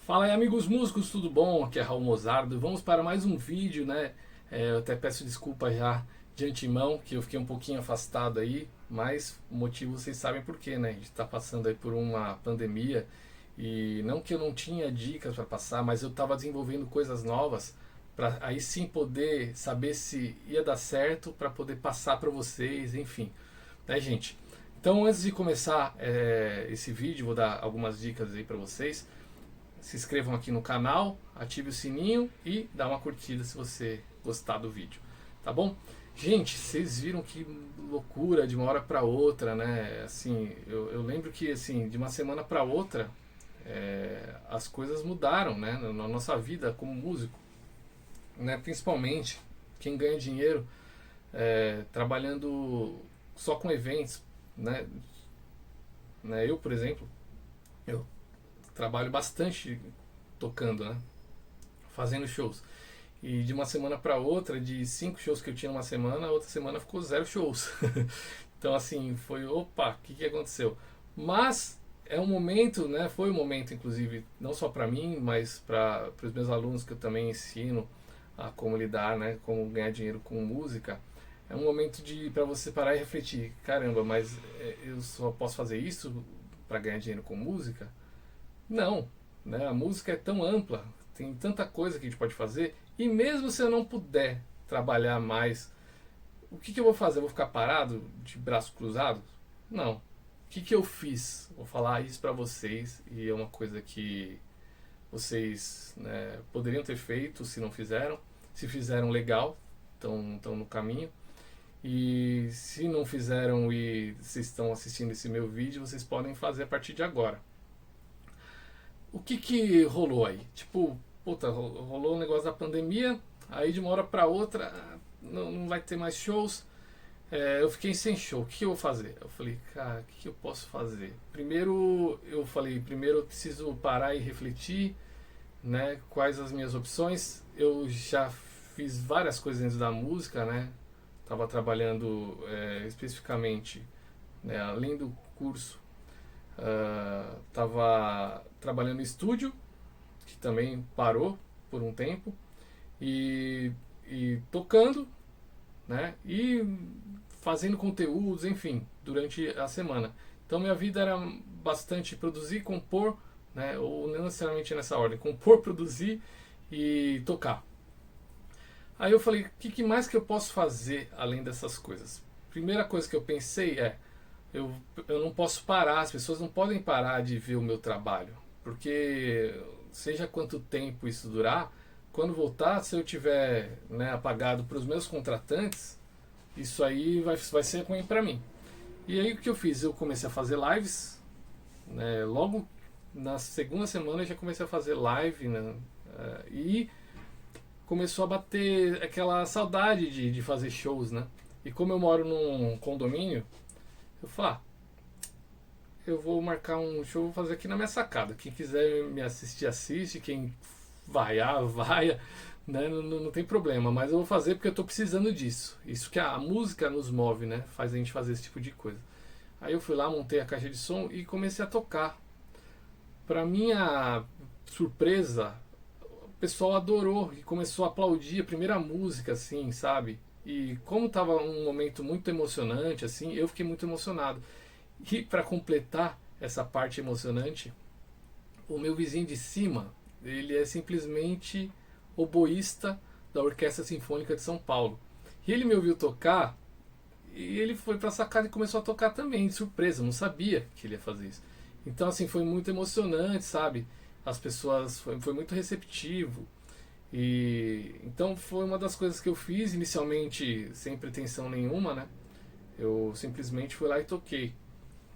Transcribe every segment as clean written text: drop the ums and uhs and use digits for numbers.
Fala aí, amigos músicos, tudo bom? Aqui é Raul Mozardo. Vamos para mais um vídeo, né? Eu até peço desculpa já de antemão, que eu fiquei um pouquinho afastado aí, mas o motivo vocês sabem por quê, né? A gente está passando aí por uma pandemia e não que eu não tinha dicas para passar, mas eu estava desenvolvendo coisas novas para aí sim poder saber se ia dar certo para poder passar para vocês, enfim, né, gente? Então, antes de começar esse vídeo, vou dar algumas dicas aí para vocês. Se inscrevam aqui no canal, ative o sininho e dá uma curtida se você gostar do vídeo, tá bom? Gente, vocês viram que loucura de uma hora para outra, né? Assim, eu lembro que assim de uma semana para outra as coisas mudaram, né? Na nossa vida como músico, né? Principalmente quem ganha dinheiro trabalhando só com eventos, né? Eu, por exemplo, eu trabalho bastante tocando, né? Fazendo shows. E de uma semana para outra, de 5 shows que eu tinha numa semana, a outra semana ficou 0 shows. Então assim, foi, opa, o que aconteceu? Mas é um momento, né? Foi um momento, inclusive, não só para mim, mas para os meus alunos que eu também ensino a como lidar, né? Como ganhar dinheiro com música. É um momento de para você parar e refletir. Caramba, mas eu só posso fazer isso para ganhar dinheiro com música? Não, né? A música é tão ampla, tem tanta coisa que a gente pode fazer, e mesmo se eu não puder trabalhar mais, o que eu vou fazer? Eu vou ficar parado, de braços cruzados? Não. O que eu fiz? Vou falar isso pra vocês, e é uma coisa que vocês, né, poderiam ter feito se não fizeram. Se fizeram, legal, estão no caminho. E se não fizeram e vocês estão assistindo esse meu vídeo, vocês podem fazer a partir de agora. O que rolou aí? Tipo, puta, rolou o negócio da pandemia, aí de uma hora pra outra não vai ter mais shows. Eu fiquei sem show, o que eu vou fazer? Eu falei, cara, o que eu posso fazer? Primeiro eu preciso parar e refletir, né? Quais as minhas opções. Eu já fiz várias coisas dentro da música, né? Tava trabalhando especificamente, né, além do curso, estava trabalhando em estúdio, que também parou por um tempo, e tocando, né? E fazendo conteúdos, enfim, durante a semana. Então minha vida era bastante produzir, compor, né? Ou não necessariamente nessa ordem, compor, produzir e tocar. Aí eu falei, o que mais que eu posso fazer além dessas coisas? Primeira coisa que eu pensei eu, eu não posso parar, as pessoas não podem parar de ver o meu trabalho, porque seja quanto tempo isso durar, quando voltar, se eu tiver, né, apagado para os meus contratantes, isso aí vai ser ruim para mim. E aí o que eu fiz? Eu comecei a fazer lives, né, logo na segunda semana eu já comecei a fazer live, né, e começou a bater aquela saudade de fazer shows, né? E como eu moro num condomínio, eu falei, eu vou marcar um show, vou fazer aqui na minha sacada. Quem quiser me assistir, assiste. Quem vaiar, vaia. Né? Não tem problema, mas eu vou fazer porque eu estou precisando disso. Isso que a música nos move, né? Faz a gente fazer esse tipo de coisa. Aí eu fui lá, montei a caixa de som e comecei a tocar. Para minha surpresa, o pessoal adorou e começou a aplaudir a primeira música, assim, sabe? E como tava um momento muito emocionante, assim, eu fiquei muito emocionado. E para completar essa parte emocionante, o meu vizinho de cima, ele é simplesmente oboísta da Orquestra Sinfônica de São Paulo. E ele me ouviu tocar e ele foi para a sacada e começou a tocar também, de surpresa, não sabia que ele ia fazer isso. Então assim, foi muito emocionante, sabe? As pessoas, foi muito receptivo. E então foi uma das coisas que eu fiz inicialmente sem pretensão nenhuma, né? Eu simplesmente fui lá e toquei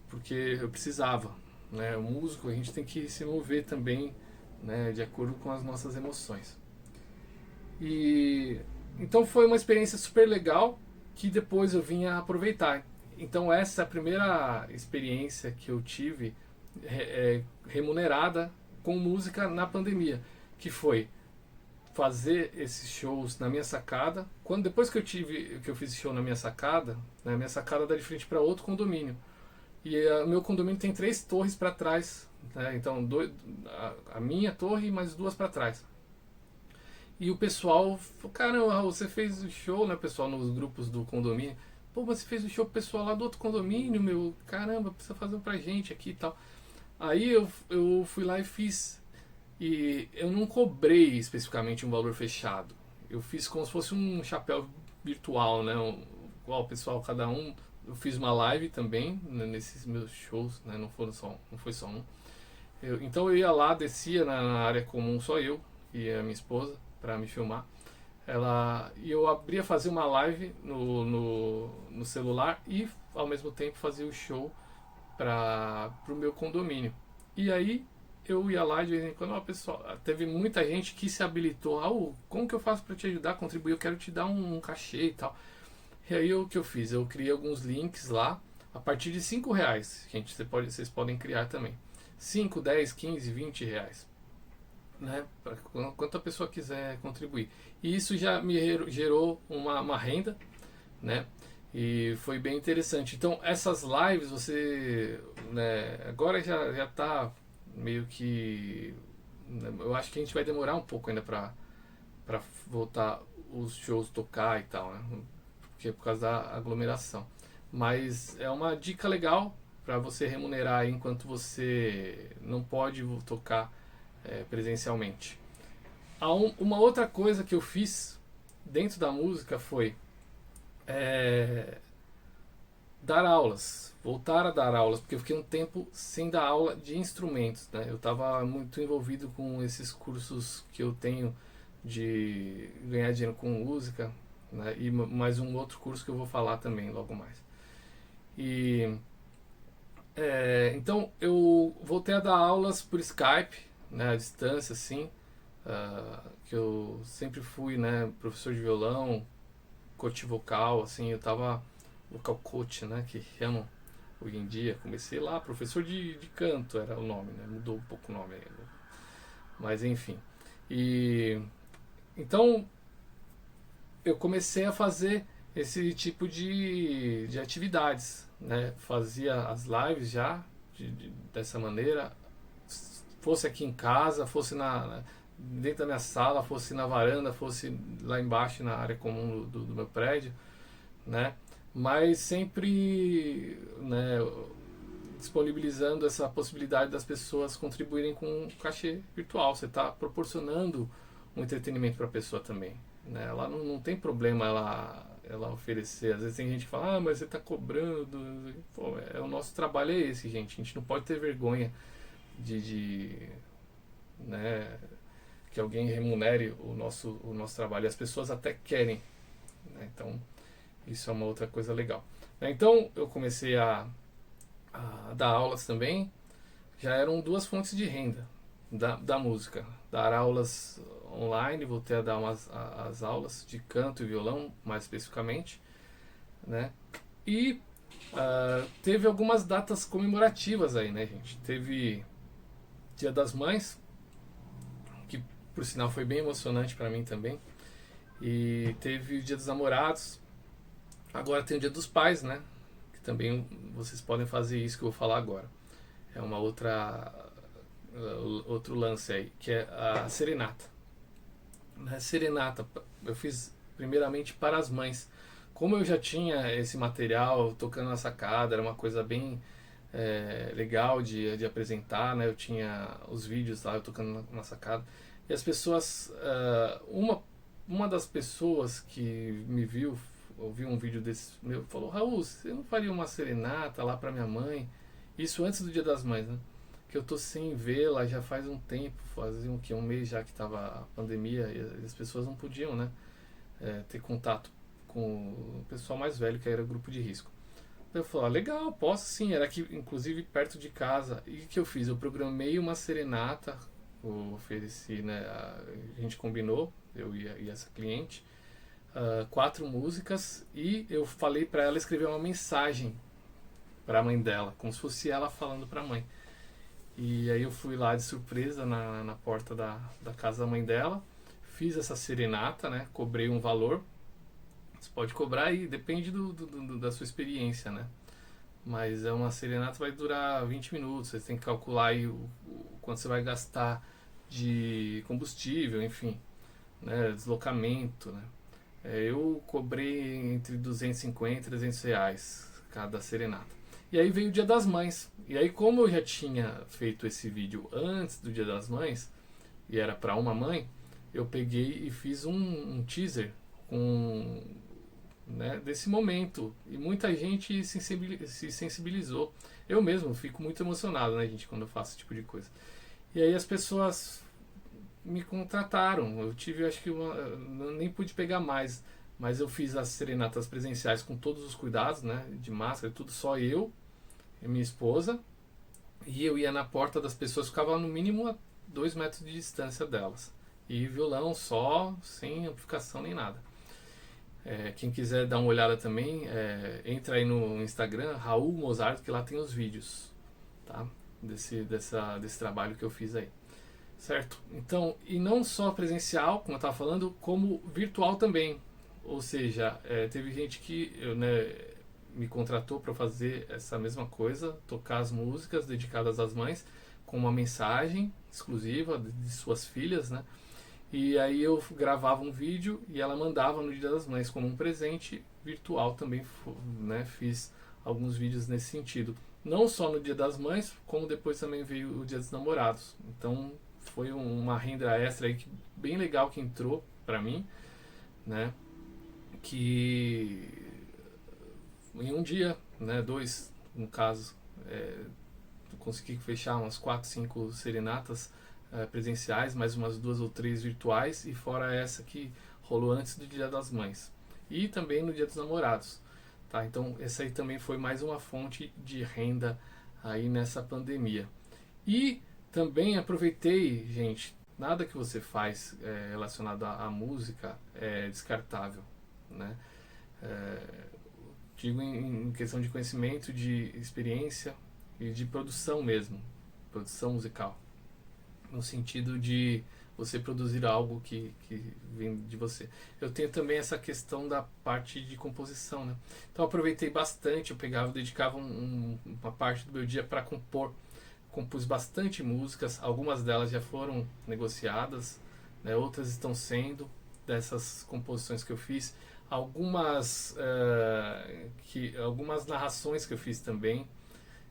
porque eu precisava, né? O músico, a gente tem que se mover também, né, de acordo com as nossas emoções. E então foi uma experiência super legal que depois eu vim a aproveitar. Então essa é a primeira experiência que eu tive remunerada com música na pandemia, que foi fazer esses shows na minha sacada. Depois que eu fiz show na minha sacada, né, minha sacada dá de frente para outro condomínio. E meu condomínio tem 3 torres para trás, né? Então a minha torre e mais 2 para trás. E o pessoal falou, caramba, Raul, você fez o show, né, pessoal, nos grupos do condomínio. Pô, mas você fez o show pro pessoal lá do outro condomínio, meu, caramba, precisa fazer um pra gente aqui e tal. Aí eu fui lá e fiz. E eu não cobrei especificamente um valor fechado. Eu fiz como se fosse um chapéu virtual, né? Igual o pessoal, cada um. Eu fiz uma live também, né, nesses meus shows, né? Não foi só um. Então eu ia lá, descia na área comum, só eu e a minha esposa, para me filmar. E eu abria fazer uma live no celular e ao mesmo tempo fazia o show para o meu condomínio. E aí eu ia lá de vez em quando, ó, pessoal, teve muita gente que se habilitou, como que eu faço para te ajudar a contribuir? Eu quero te dar um cachê e tal. E aí o que eu fiz? Eu criei alguns links lá, a partir de R$ 5, gente, vocês podem criar também. 5, 10, 15, R$ 20, né? Para quanto a pessoa quiser contribuir. E isso já me gerou uma renda, né? E foi bem interessante. Então essas lives né, agora já tá meio que, né, eu acho que a gente vai demorar um pouco ainda para voltar os shows tocar e tal, né? Porque é por causa da aglomeração. Mas é uma dica legal para você remunerar enquanto você não pode tocar presencialmente. Uma outra coisa que eu fiz dentro da música foi é, dar aulas, voltar a dar aulas, porque eu fiquei um tempo sem dar aula de instrumentos, né? Eu estava muito envolvido com esses cursos que eu tenho de ganhar dinheiro com música, né? E mais um outro curso que eu vou falar também logo mais. E então eu voltei a dar aulas por Skype, né, à distância, assim, que eu sempre fui, né, professor de violão, coach vocal, assim, eu tava vocal coach, né, que chamam hoje em dia. Comecei lá, professor de canto era o nome, né, mudou um pouco o nome aí, mas enfim. E então eu comecei a fazer esse tipo de atividades, né, fazia as lives já dessa maneira, fosse aqui em casa, fosse dentro da minha sala, fosse na varanda, fosse lá embaixo na área comum do meu prédio, né? Mas sempre, né, disponibilizando essa possibilidade das pessoas contribuírem com um cachê virtual. Você está proporcionando um entretenimento para a pessoa também, né? Ela não tem problema ela oferecer. Às vezes tem gente que fala, mas você está cobrando. Pô, o nosso trabalho é esse, gente. A gente não pode ter vergonha de né, que alguém remunere o nosso trabalho. E as pessoas até querem, né? Então isso é uma outra coisa legal. Então eu comecei a dar aulas também. Já eram 2 fontes de renda da música. Dar aulas online, voltei a dar as aulas de canto e violão, mais especificamente, né? E teve algumas datas comemorativas aí, né, gente? Teve Dia das Mães, que por sinal foi bem emocionante para mim também. E teve o Dia dos Namorados. Agora tem o Dia dos Pais, né? Que também vocês podem fazer isso que eu vou falar agora. É uma outro lance aí, que é a serenata. A serenata eu fiz primeiramente para as mães. Como eu já tinha esse material tocando na sacada, era uma coisa bem legal de apresentar, né? Eu tinha os vídeos lá, eu tocando na sacada. E as pessoas, uma das pessoas que me viu, ouviu um vídeo desse meu, falou, Raul, você não faria uma serenata lá para minha mãe? Isso antes do Dia das Mães, né? Que eu tô sem vê-la já faz um tempo, fazia um mês já que tava a pandemia e as pessoas não podiam, né, ter contato com o pessoal mais velho, que era grupo de risco. Eu falei, legal, posso sim, era aqui inclusive perto de casa. E o que eu fiz? Eu programei uma serenata, eu ofereci, né, a gente combinou, eu e essa cliente, 4 músicas, e eu falei para ela escrever uma mensagem para a mãe dela, como se fosse ela falando para a mãe. E aí eu fui lá de surpresa na porta da casa da mãe dela, fiz essa serenata, né? Cobrei um valor. Você pode cobrar aí, depende da sua experiência, né? mas é uma serenata que vai durar 20 minutos, você tem que calcular aí quanto você vai gastar de combustível, enfim, né, deslocamento, né. Eu cobrei entre 250 e 300 reais cada serenata. E aí veio o Dia das Mães. E aí, como eu já tinha feito esse vídeo antes do Dia das Mães, e era para uma mãe, eu peguei e fiz um teaser com, né, desse momento. E muita gente se sensibilizou. Eu mesmo fico muito emocionado, né, gente, quando eu faço esse tipo de coisa. E aí as pessoas me contrataram. Eu tive, acho que nem pude pegar mais, mas eu fiz as serenatas presenciais com todos os cuidados, né, de máscara, tudo, só eu e minha esposa. E eu ia na porta das pessoas, ficava no mínimo a 2 metros de distância delas. E violão só, sem amplificação nem nada. Quem quiser dar uma olhada também, entra aí no Instagram, Raul Mozart, que lá tem os vídeos, tá? Desse trabalho que eu fiz aí. Certo? Então, e não só presencial, como eu estava falando, como virtual também. Ou seja, teve gente que né, me contratou para fazer essa mesma coisa, tocar as músicas dedicadas às mães, com uma mensagem exclusiva de suas filhas, né? E aí eu gravava um vídeo e ela mandava no Dia das Mães como um presente virtual também, né? Fiz alguns vídeos nesse sentido. Não só no Dia das Mães, como depois também veio o Dia dos Namorados. Então foi uma renda extra aí bem legal que entrou pra mim, né? Que em um dia, né? 2 no caso, consegui fechar umas 4, 5 serenatas presenciais, mais umas 2 ou 3 virtuais, e fora essa que rolou antes do Dia das Mães e também no Dia dos Namorados, tá? Então essa aí também foi mais uma fonte de renda aí nessa pandemia. E também aproveitei, gente, nada que você faz relacionado à música é descartável, né? Digo em questão de conhecimento, de experiência e de produção mesmo, produção musical, no sentido de você produzir algo que vem de você. Eu tenho também essa questão da parte de composição, né? Então eu aproveitei bastante, eu dedicava uma parte do meu dia para compor. Compus bastante músicas, algumas delas já foram negociadas, né? Outras estão sendo, dessas composições que eu fiz. Algumas narrações que eu fiz também.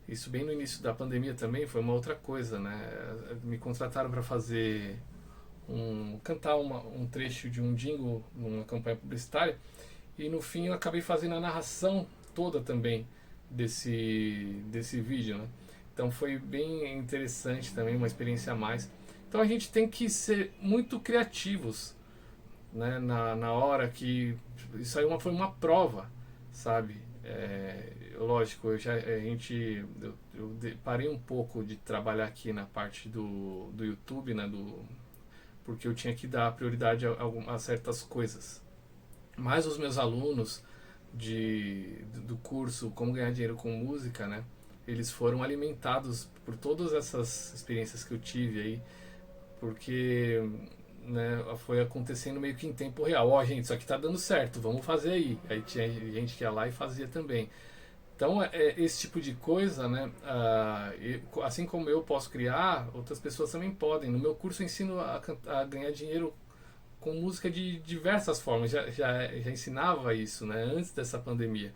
Isso bem no início da pandemia também foi uma outra coisa, né? Me contrataram para fazer cantar um trecho de um jingle numa campanha publicitária, e no fim eu acabei fazendo a narração toda também desse vídeo, né? Então foi bem interessante também, uma experiência a mais. Então a gente tem que ser muito criativos, né? Na hora que isso aí foi uma prova, sabe? Lógico, eu parei um pouco de trabalhar aqui na parte do YouTube, né? Porque eu tinha que dar prioridade a certas coisas. Mas os meus alunos do curso Como Ganhar Dinheiro com Música, né? Eles foram alimentados por todas essas experiências que eu tive aí, porque, né, foi acontecendo meio que em tempo real. Ó, gente, isso aqui tá dando certo, vamos fazer aí. Aí tinha gente que ia lá e fazia também. Então, esse tipo de coisa, né, assim como eu posso criar, outras pessoas também podem. No meu curso eu ensino a ganhar dinheiro com música de diversas formas. Já ensinava isso, né, antes dessa pandemia.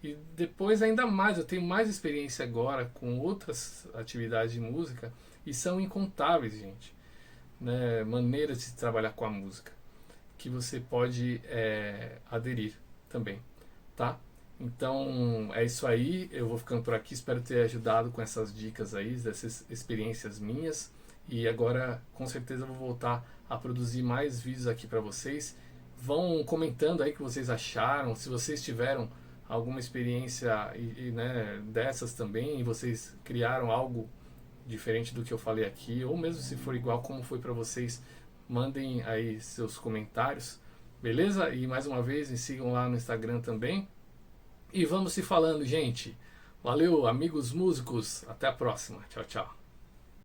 E depois ainda mais, eu tenho mais experiência agora com outras atividades de música, e são incontáveis, gente, né, maneiras de trabalhar com a música que você pode aderir também, tá? Então é isso aí, eu vou ficando por aqui, espero ter ajudado com essas dicas aí, dessas experiências minhas, e agora com certeza eu vou voltar a produzir mais vídeos aqui para vocês. Vão comentando aí o que vocês acharam, se vocês tiveram alguma experiência né, dessas também, e vocês criaram algo diferente do que eu falei aqui, ou mesmo se for igual como foi para vocês, mandem aí seus comentários, beleza? E mais uma vez me sigam lá no Instagram também, e vamos se falando, gente. Valeu, amigos músicos, até a próxima, tchau, tchau.